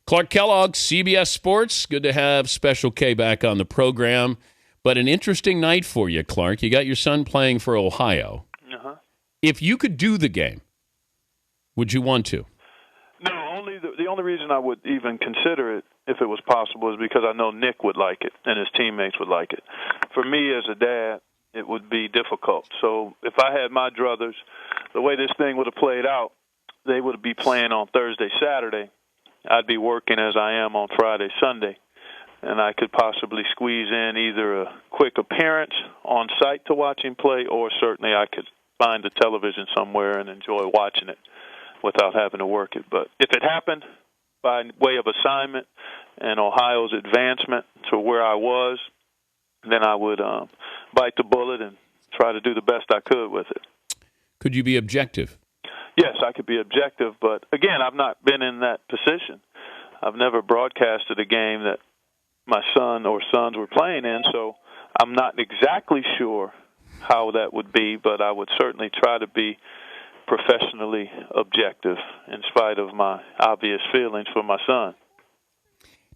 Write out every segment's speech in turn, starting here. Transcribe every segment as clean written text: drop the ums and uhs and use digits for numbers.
Clark Kellogg, CBS Sports. Good to have Special K back on the program. But an interesting night for you, Clark. You got your son playing for Ohio. Uh-huh. If you could do the game, would you want to? No, the only reason I would even consider it, if it was possible, is because I know Nick would like it and his teammates would like it. For me as a dad, it would be difficult. So if I had my druthers, the way this thing would have played out, they would be playing on Thursday, Saturday. I'd be working as I am on Friday, Sunday, and I could possibly squeeze in either a quick appearance on site to watch him play, or certainly I could find a television somewhere and enjoy watching it without having to work it. But if it happened by way of assignment and Ohio's advancement to where I was, then I would bite the bullet and try to do the best I could with it. Could you be objective? Yes, I could be objective, but again, I've not been in that position. I've never broadcasted a game that my son or sons were playing in, so I'm not exactly sure how that would be, but I would certainly try to be professionally objective in spite of my obvious feelings for my son.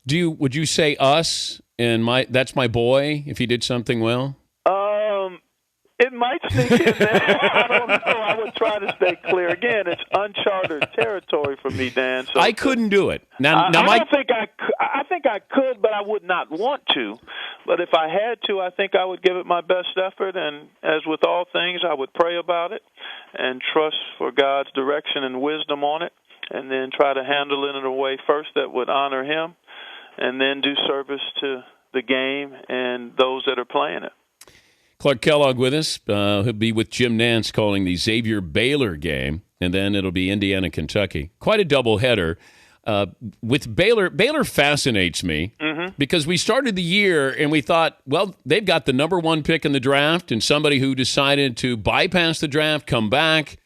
Would you say us and that's my boy if he did something well? It might sneak in there. I don't know. I would try to stay clear. Again, it's uncharted territory for me, Dan. So I couldn't do it. I don't think I think I could, but I would not want to. But if I had to, I think I would give it my best effort. And as with all things, I would pray about it and trust for God's direction and wisdom on it, and then try to handle it in a way first that would honor Him, and then do service to the game and those that are playing it. Clark Kellogg with us. He'll be with Jim Nantz calling the Xavier-Baylor game, and then it'll be Indiana-Kentucky. Quite a doubleheader. With Baylor fascinates me because we started the year and we thought, well, they've got the number one pick in the draft and somebody who decided to bypass the draft, come back.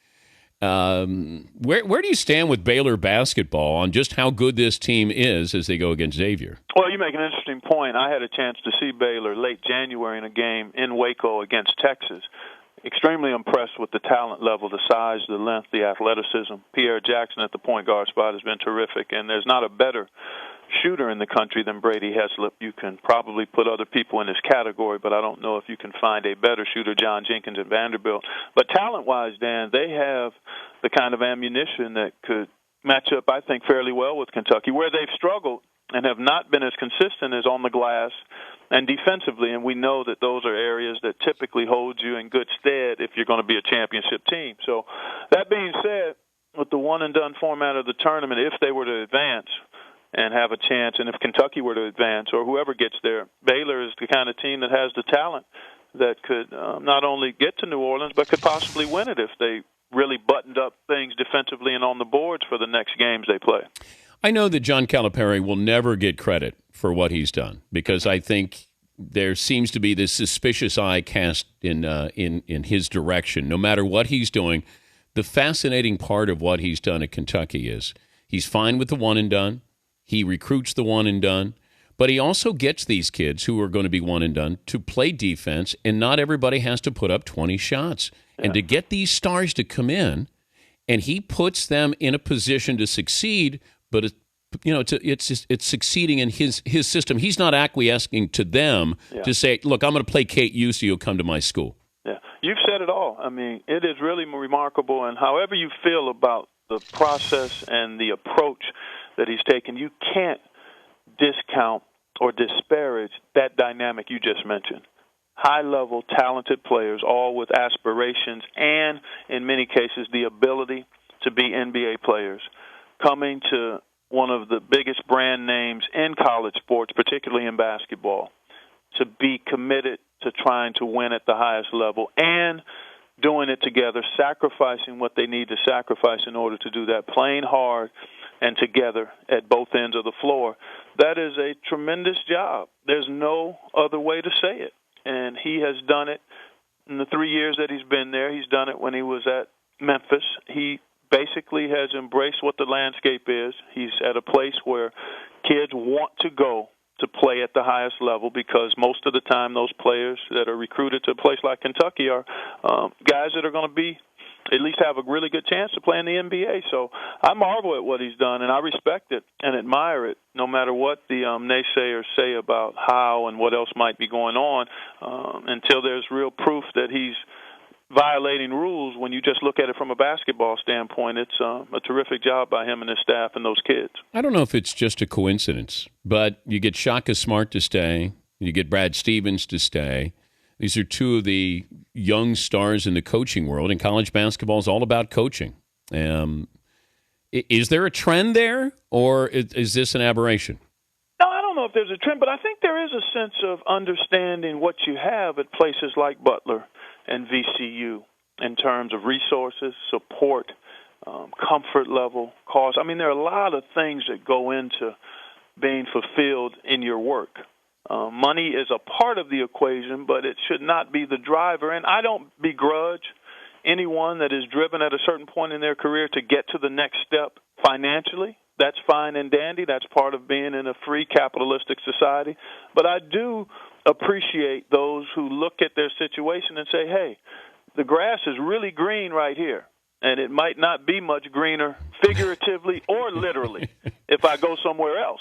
Where do you stand with Baylor basketball on just how good this team is as they go against Xavier? Well, you make an interesting point. I had a chance to see Baylor late January in a game in Waco against Texas. Extremely impressed with the talent level, the size, the length, the athleticism. Pierre Jackson at the point guard spot has been terrific, and there's not a better shooter in the country than Brady Heslip. You can probably put other people in this category, but I don't know if you can find a better shooter, John Jenkins at Vanderbilt. But talent-wise, Dan, they have the kind of ammunition that could match up, I think, fairly well with Kentucky. Where they've struggled and have not been as consistent is on the glass and defensively, and we know that those are areas that typically hold you in good stead if you're going to be a championship team. So that being said, with the one-and-done format of the tournament, if they were to advance and have a chance, and if Kentucky were to advance or whoever gets there, Baylor is the kind of team that has the talent that could not only get to New Orleans but could possibly win it if they really buttoned up things defensively and on the boards for the next games they play. I know that John Calipari will never get credit for what he's done because I think there seems to be this suspicious eye cast in his direction. No matter what he's doing, the fascinating part of what he's done at Kentucky is he's fine with the one and done. He recruits the one and done, but he also gets these kids who are going to be one and done to play defense, and not everybody has to put up 20 shots. Yeah. And to get these stars to come in, and he puts them in a position to succeed, but it's succeeding in his system. He's not acquiescing to them to say, look, I'm going to play KU so you'll come to my school. Yeah, you've said it all. I mean, it is really remarkable, and however you feel about the process and the approach that he's taken, you can't discount or disparage that dynamic you just mentioned. High-level, talented players, all with aspirations and, in many cases, the ability to be NBA players, coming to one of the biggest brand names in college sports, particularly in basketball, to be committed to trying to win at the highest level and doing it together, sacrificing what they need to sacrifice in order to do that, playing hard and together at both ends of the floor. That is a tremendous job. There's no other way to say it. And he has done it in the 3 years that he's been there. He's done it when he was at Memphis. He basically has embraced what the landscape is. He's at a place where kids want to go to play at the highest level because most of the time those players that are recruited to a place like Kentucky are guys that are going to be at least have a really good chance to play in the NBA. So I marvel at what he's done, and I respect it and admire it, no matter what the naysayers say about how and what else might be going on, until there's real proof that he's violating rules. When you just look at it from a basketball standpoint, it's a terrific job by him and his staff and those kids. I don't know if it's just a coincidence, but you get Shaka Smart to stay, you get Brad Stevens to stay. These are two of the young stars in the coaching world, and college basketball is all about coaching. Is there a trend there, or is this an aberration? No, I don't know if there's a trend, but I think there is a sense of understanding what you have at places like Butler and VCU in terms of resources, support, comfort level, cost. I mean, there are a lot of things that go into being fulfilled in your work. Money is a part of the equation, but it should not be the driver. And I don't begrudge anyone that is driven at a certain point in their career to get to the next step financially. That's fine and dandy. That's part of being in a free capitalistic society. But I do appreciate those who look at their situation and say, hey, the grass is really green right here, and it might not be much greener figuratively or literally if I go somewhere else.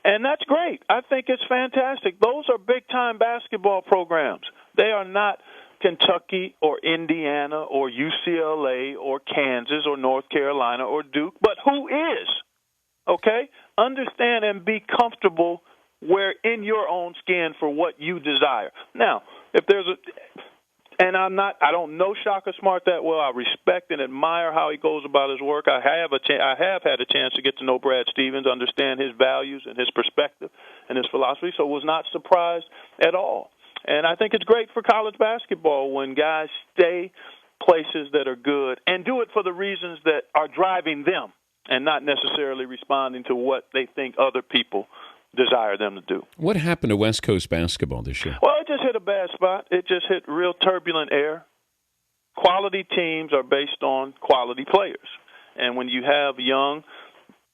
And that's great. I think it's fantastic. Those are big-time basketball programs. They are not Kentucky or Indiana or UCLA or Kansas or North Carolina or Duke, but who is? Okay? Understand and be comfortable where in your own skin for what you desire. Now, if there's and I don't know Shaka Smart that well. I respect and admire how he goes about his work. I have had a chance to get to know Brad Stevens, understand his values and his perspective and his philosophy, so was not surprised at all. And I think it's great for college basketball when guys stay places that are good and do it for the reasons that are driving them and not necessarily responding to what they think other people desire them to do. What happened to West Coast basketball this year? Well, it just hit a bad spot. It just hit real turbulent air. Quality teams are based on quality players. And when you have young,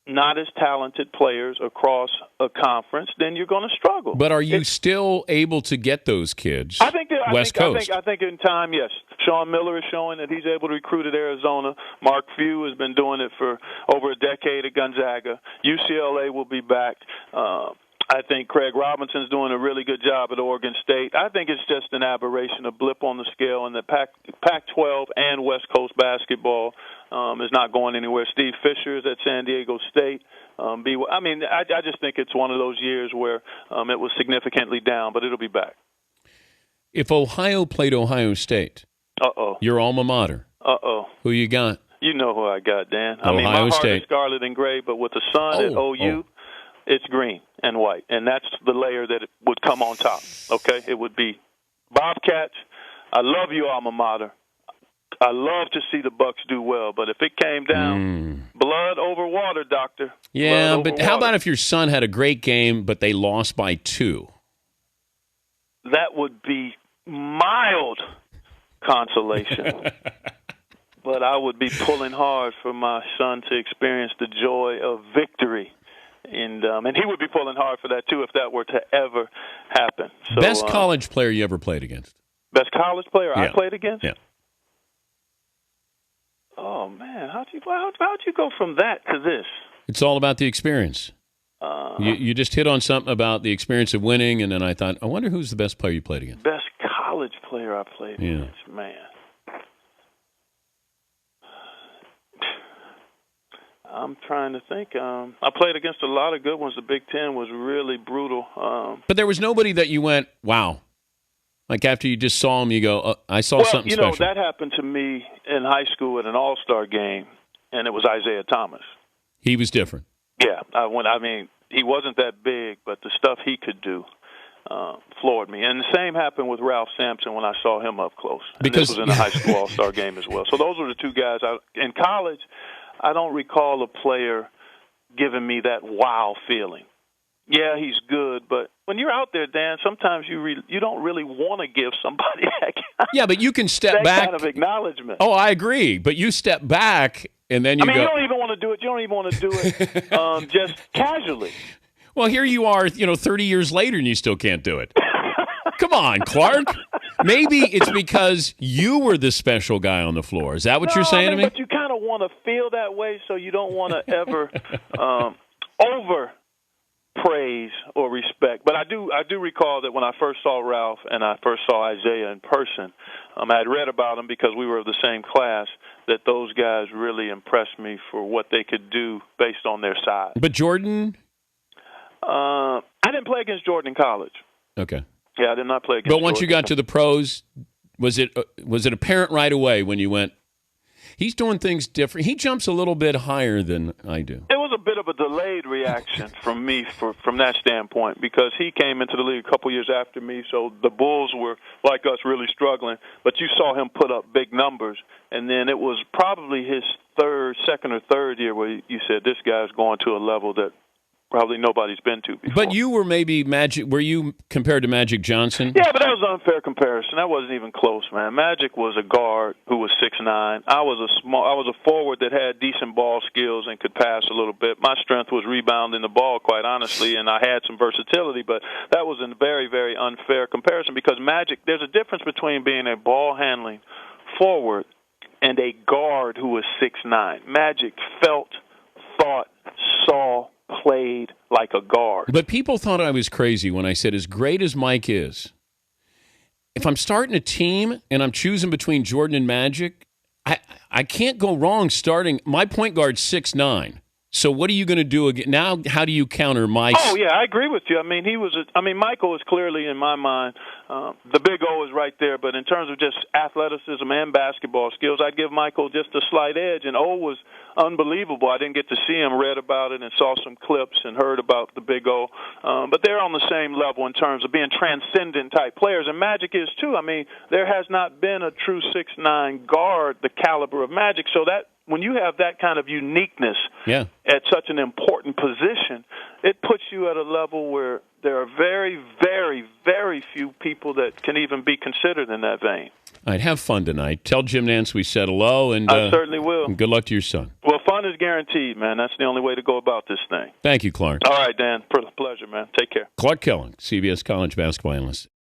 not as talented players across a conference, then you're going to struggle. But are you still able to get those kids West Coast? I think in time, yes. Sean Miller is showing that he's able to recruit at Arizona. Mark Few has been doing it for over a decade at Gonzaga. UCLA will be back. I think Craig Robinson's doing a really good job at Oregon State. I think it's just an aberration, a blip on the scale, and the Pac-12 and West Coast basketball is not going anywhere. Steve Fisher is at San Diego State. I just think it's one of those years where it was significantly down, but it'll be back. If Ohio played Ohio State, your alma mater, who you got? You know who I got, Dan. Ohio my heart State. is scarlet and gray, but with the sun at OU, it's green and white, and that's the layer that it would come on top, okay? It would be Bobcats. I love you, alma mater. I love to see the Bucks do well, but if it came down, blood over water, doctor. Yeah, but how about if your son had a great game, but they lost by 2? That would be mild consolation. But I would be pulling hard for my son to experience the joy of victory. And he would be pulling hard for that, too, if that were to ever happen. So, best college player you ever played against? Best college player I played against? Yeah. Oh, man. How'd you go from that to this? It's all about the experience. You just hit on something about the experience of winning, and then I thought, I wonder who's the best player you played against. Best college player I played against, man. I'm trying to think. I played against a lot of good ones. The Big Ten was really brutal. But there was nobody that you went, wow. Like after you just saw him, you go, I saw something special. Well, that happened to me in high school at an all-star game, and it was Isaiah Thomas. He was different. Yeah. He wasn't that big, but the stuff he could do floored me. And the same happened with Ralph Sampson when I saw him up close. And this was in the high school all-star game as well. So those were the two guys. In college, I don't recall a player giving me that wow feeling. Yeah, he's good, but when you're out there, Dan, sometimes you don't really want to give somebody that but you can step back. Kind of acknowledgement. Oh, I agree. But you step back, and then you go. You don't even want to do it. You don't even want to do it just casually. Well, here you are, 30 years later, and you still can't do it. Come on, Clark. Maybe it's because you were the special guy on the floor. Is that what you're saying to me? But you kind of want to feel that way, so you don't want to ever over praise or respect. But I do recall that when I first saw Ralph and I first saw Isaiah in person, I had read about them because we were of the same class, that those guys really impressed me for what they could do based on their size. But Jordan? I didn't play against Jordan in college. Okay. Yeah, I did not play against But once Jordan. you got to the pros, was it apparent right away when you went, he's doing things different? He jumps a little bit higher than I do. It was a bit of a delayed reaction from me from that standpoint, because he came into the league a couple years after me, so the Bulls were, like us, really struggling. But you saw him put up big numbers, and then it was probably his second or third year where you said, this guy's going to a level that probably nobody's been to before. But you were maybe were you compared to Magic Johnson? Yeah, but that was an unfair comparison. That wasn't even close, man. Magic was a guard who was 6'9". I was a forward that had decent ball skills and could pass a little bit. My strength was rebounding the ball, quite honestly, and I had some versatility, but that was a very, very unfair comparison, because Magic, there's a difference between being a ball handling forward and a guard who was 6'9". Magic felt, thought, saw, played like a guard. But people thought I was crazy when I said, as great as Mike is, if I'm starting a team and I'm choosing between Jordan and Magic, I can't go wrong starting. My point guard's 6'9". So what are you going to do again? Now, how do you counter Mike's? Oh, yeah, I agree with you. I mean, Michael is clearly, in my mind, the big O is right there. But in terms of just athleticism and basketball skills, I'd give Michael just a slight edge. And O was unbelievable. I didn't get to see him, read about it, and saw some clips and heard about the big O. But they're on the same level in terms of being transcendent-type players. And Magic is, too. I mean, there has not been a true 6'9" guard the caliber of Magic. So that, when you have that kind of uniqueness at such an important position, it puts you at a level where there are very, very, very few people that can even be considered in that vein. All right, have fun tonight. Tell Jim Nance we said hello. And I certainly will. And good luck to your son. Well, fun is guaranteed, man. That's the only way to go about this thing. Thank you, Clark. All right, Dan. Pleasure, man. Take care. Clark Kellogg, CBS College basketball analyst.